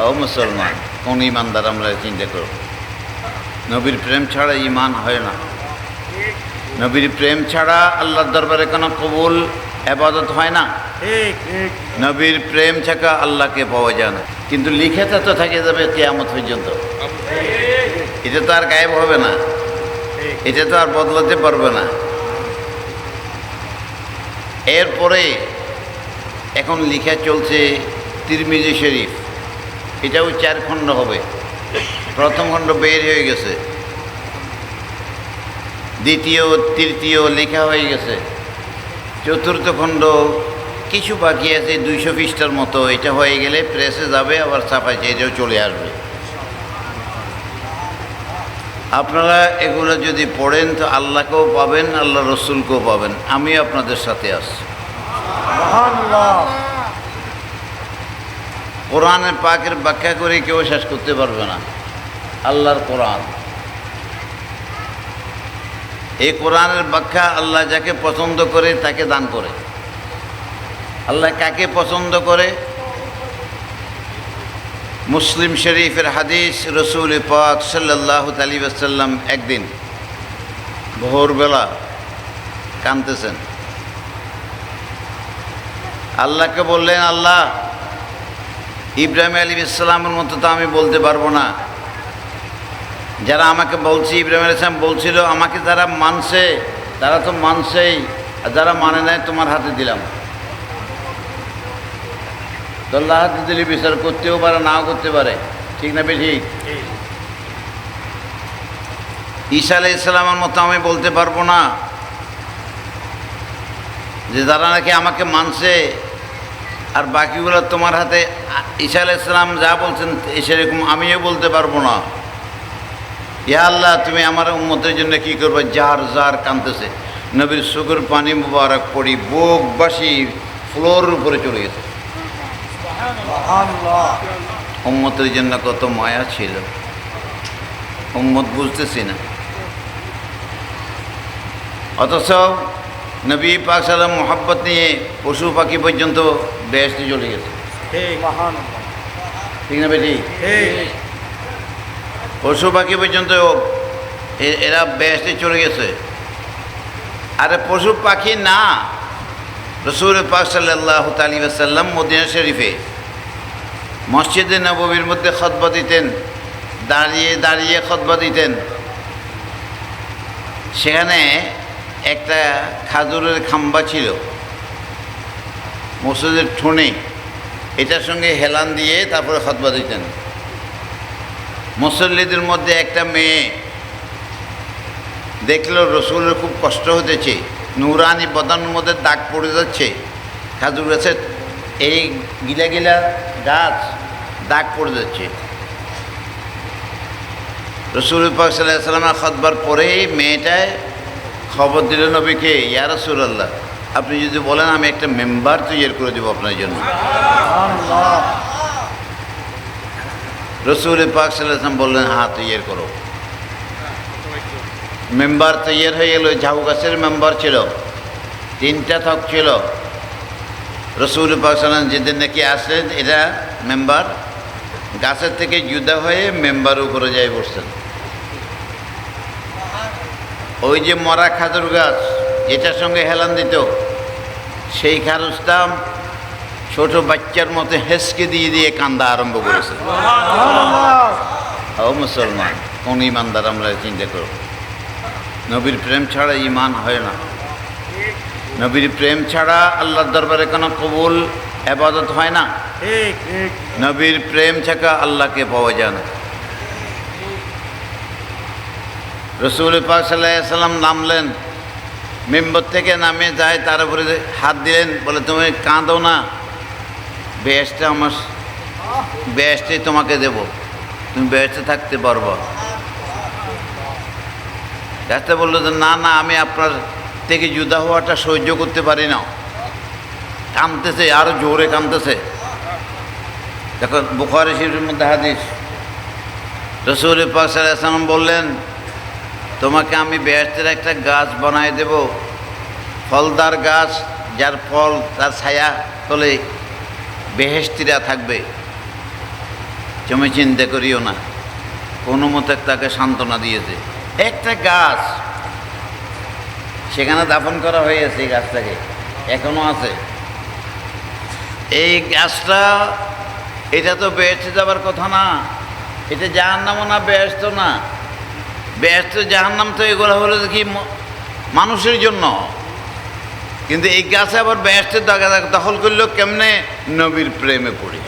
ও মুসলমান, কোন ইমানদার আমরা চিন্তা করব? নবীর প্রেম ছাড়া ইমান হয় না। নবীর প্রেম ছাড়া আল্লাহর দরবারে কোনো কবুল ইবাদত হয় না। নবীর প্রেম ছাড়া আল্লাহকে পাওয়া যায় না। কিন্তু লিখেটা তো থেকে যাবে কিয়ামত পর্যন্ত। এটা তো আর গায়েব হবে না, এটা তো আর বদলাতে পারবে না। এরপরে এখন লিখা চলছে তিরমিজি শরীফ, এটাও 4 খণ্ড হবে। প্রথম খণ্ড বের হয়ে গেছে, দ্বিতীয় তৃতীয় লেখা হয়ে গেছে, চতুর্থ খণ্ড কিছু বাকি আছে 200 পৃষ্ঠার মতো। এটা হয়ে গেলে প্রেসে যাবে, আবার ছাপাইছে, এটাও চলে আসবে। আপনারা এগুলো যদি পড়েন তো আল্লাহকেও পাবেন, আল্লাহ রসুলকেও পাবেন। আমি আপনাদের সাথে আছি। কোরআনের পাকের ব্যাখ্যা করে কেউ শেষ করতে পারবে না। আল্লাহর কোরআন, এই কোরআনের ব্যাখ্যা আল্লাহ যাকে পছন্দ করে তাকে দান করে। আল্লাহ কাকে পছন্দ করে? মুসলিম শরীফের হাদিস, রসুল পাক সাল্লাল্লাহু আলাইহি ওয়াসাল্লাম একদিন ভোরবেলা কাঁদতেছেন। আল্লাহকে বললেন, আল্লাহ, ইব্রাহিম আলাইহিস সালামের মতো তো আমি বলতে পারবো না। যারা আমাকে বলছে, ইব্রাহিম আলাইহিস সালাম বলছিল আমাকে যারা মানছে তারা তো মানছেই, আর যারা মানে নাই তোমার হাতে দিলাম। তো আল্লাহ হাতে দিলে বিচার করতেও পারে, নাও করতে পারে, ঠিক না বেঠিক? ঈসা আলাইহিস সালামের মতো আমি বলতে পারবো না যে যারা নাকি আমাকে মানছে আর বাকিগুলো তোমার হাতে। ঈসা আলাইহিস সালাম যা বলছেন সেরকম আমিও বলতে পারবো না। ইয়া আল্লাহ, তুমি আমার উম্মতের জন্য কি করবে? যার যার কাঁদতেছে। নবীর চোখের পানি মুবারক পড়ি বুকবাসী ফ্লোর উপরে চলে গেছে। উম্মতের জন্য কত মায়া ছিল, উম্মত বুঝতেছি না। অথচ নবী পাক সাল্লাল্লাহু আলাইহি মোহাব্বত নিয়ে পশু পাখি পর্যন্ত বেহেশতে চলে গেছে, ঠিক না বেটি? পশু পাখি পর্যন্ত এরা বেহেশতে চলে গেছে। আরে পশু পাখি না, রাসূল পাক সাল্লাল্লাহু আলাইহি ওয়াসাল্লাম মদিনা শরীফে মসজিদে নববীর মধ্যে খুতবা দিতেন, দাঁড়িয়ে দাঁড়িয়ে খুতবা দিতেন। সেখানে একটা খাজুরের খাম্বা ছিল মসজিদের ঠোঁটে, এটার সঙ্গে হেলান দিয়ে তারপরে খুতবা দিতেন। মুসল্লিদের মধ্যে একটা মেয়ে দেখলো রসুলের খুব কষ্ট হতেছে, নুরানি বদনের মধ্যে দাগ পড়ে যাচ্ছে, খাজুর গাছের এই গিলা গিলা গাছ দাগ পড়ে যাচ্ছে। রসুল পাক সাল্লাল্লাহু আলাইহি ওয়াসাল্লামের খুতবার পরেই মেয়েটায় খবর দিল নবীকে, ইয়া রাসূলুল্লাহ, আপনি যদি বলেন আমি একটা মেম্বার তৈরি করে দেবো আপনার জন্য। রসুল পাক সাল্লাল্লাহু আলাইহি ওয়াসাল্লাম বললেন, হ্যাঁ তৈরি করো। মেম্বার তৈরি হয়ে গেল। ঝাউ গাছের মেম্বার ছিল, 3টা থক ছিল। রসুল পাক সাল্লাল্লাহু আলাইহি ওয়াসাল্লাম যেদিন নাকি আসলেন, এটা মেম্বার গাছের থেকে জুদা হয়ে মেম্বার উপরে যাই বসছেন। ওই যে মরা খাজুর গাছ এটার সঙ্গে হেলান দিত, সেই খারুজটা ছোট বাচ্চার মতো হেসকে দিয়ে দিয়ে কান্দা আরম্ভ করেছে। ও মুসলমান, কোন ইমানদার আমরা চিন্তা করব? নবীর প্রেম ছাড়া ইমান হয় না। নবীর প্রেম ছাড়া আল্লাহর দরবারে কোনো কবুল ইবাদত হয় না। নবীর প্রেম ছাড়া আল্লাহকে পাওয়া যায় না। রসুল পাক সাল্লাল্লাহু আলাইহি ওয়াসাল্লাম নামলেন, মিম্বর থেকে নামে যায়, তার উপরে হাত দিলেন, বলে তুমি কাঁদো না, বেহেশতে আমার বেহেশতে তোমাকে দেব, তুমি বেহেশতে থাকতে পারবো। গাছটা বললো যে না না, আমি আপনার থেকে জুদা হওয়াটা সহ্য করতে পারি না। কাঁদতেছে, আরো জোরে কাঁদতেছে। দেখো বুখারী শরীফের মধ্যে হাদিস, রাসূল পাক সাল্লাল্লাহু আলাইহি ওয়াসাল্লাম বললেন, তোমাকে আমি বেহেশতের একটা গাছ বানায় দেব, ফলদার গাছ, যার ফল তার ছায়া তলে বেহেশতিরা থাকবে। তুমি চিন্তা করিও না, কোনো মতে তাকে সান্ত্বনা দিয়েছে। একটা গাছ সেখানে দাফন করা হয়েছে, এই গাছটাকে এখনো আছে। এই গাছটা, এটা তো বেহেশতে যাবার কথা না, এটা জাহান্নামও না, বেহেশত না। বেহেশত জাহান্নাম তো এগুলো হলো দেখি মানুষের জন্য, কিন্তু এই গাছে আবার বেহেশতের দখল করলেও কেমনে? নবীর প্রেমে পড়ে।